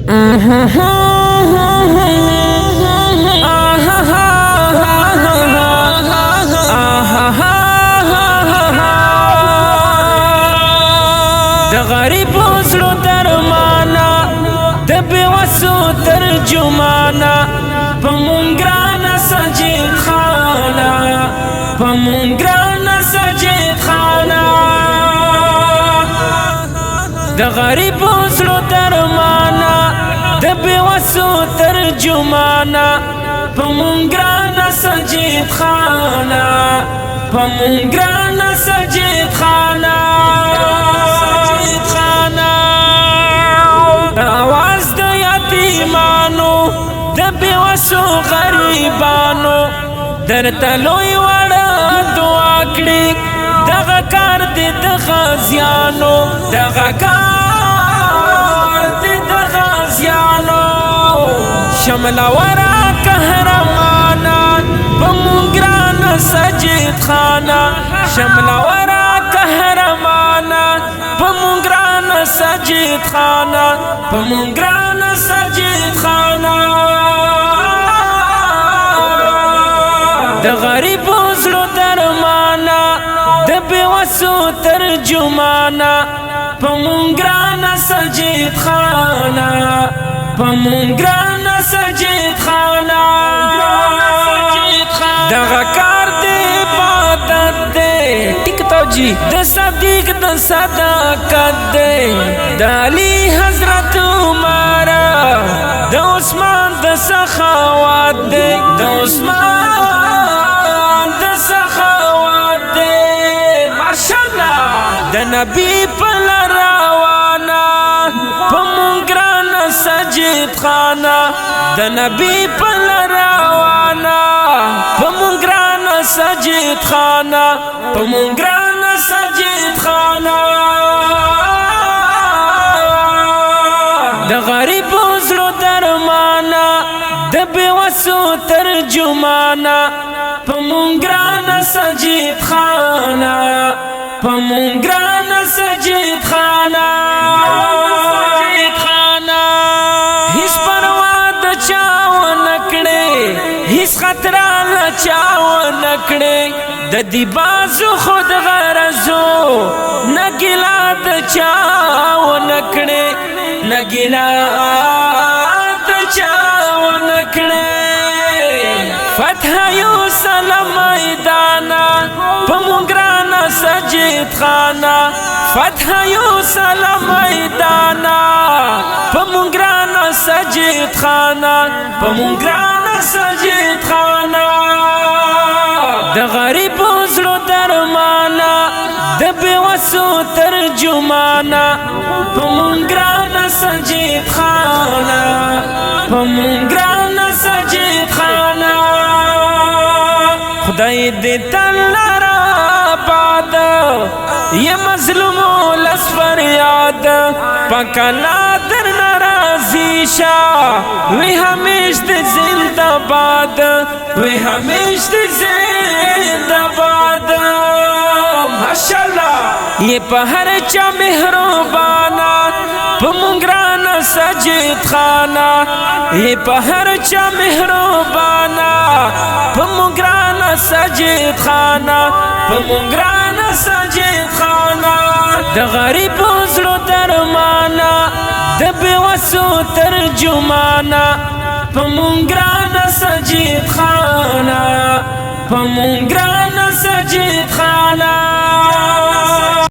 د غریب زړه درمانا د بېوسو ترجمانا په مونږ ګرانه سجید خانه په مونږ ګرانه سجید خانه د غریب زړه درمانا د بېوسو ترجمانا په مونږ ګرانه سجید خانه په مونږ ګرانه سجید خانه آواز د یتیمانو د بېوسو غریبانو درته لوی وړه دعا کړي دغه کار دې د غازیانو دغه کار دې د غازیانو شملوره قهرمانان په مونږ ګرانه سجید خانه شملوره قهرمانان په مونږ ګرانه سجید خانه په مونږ ګرانه سجید خانه د غریب زړه درمانا د بېوسو ترجمانا په مونږ ګرانه سجید خانه په مونږ ګرانه سجید خانه دغه کار د عبادت دی جی د صدیق د صداقت دی د علی حضرت عمر د عثمان د سخاوت دی د عثمان د سخاوت دی ماشاءالله د نبی په روانه په مونږ ګرانه سجید خانه د نبی په روانه په مونږ ګرانه سجید خانه په مونږ ګرانه سجید خانه د غریب زړه درمانا د بېوسو ترجمانا په مونږ ګرانه سجید خانه په مونږ ګرانه سجید خانه هیڅ پروا د چا ونه کړې هیڅ خطر له چا ونه کړې د دې بازو خود غرضو نه ګیله د چا ونه کړې نه ګیله د چا ونه کړې فتح یو سلام میدانا په مونږ ګرانه سجید خانه فتح یو سلام میدانا په مونږ ګرانه سجید خانه په مونږ ګرانه سجید خانه د غریب زړه درمانا د بېوسو ترجمانا په مونږ ګرانه سجید خانه په مونږ ګرانه سجید خانه خدای دې تل لره آباد یا مظلومو لس فریاد پکلا در ناراضی شا وی همیش دې زنده باد وی همیش دې زنده باد ماشاءالله یہ په هر چا مهربانا په مونږ ګرانه سجید خانه یہ په هر چا مهربانا په مونږ ګرانه سجید خانه په مونږ ګرانه سجید خانه د غریب زړه درمانا د بېوسو ترجمانا په مونږ ګرانه سجید خانه په مونږ ګرانه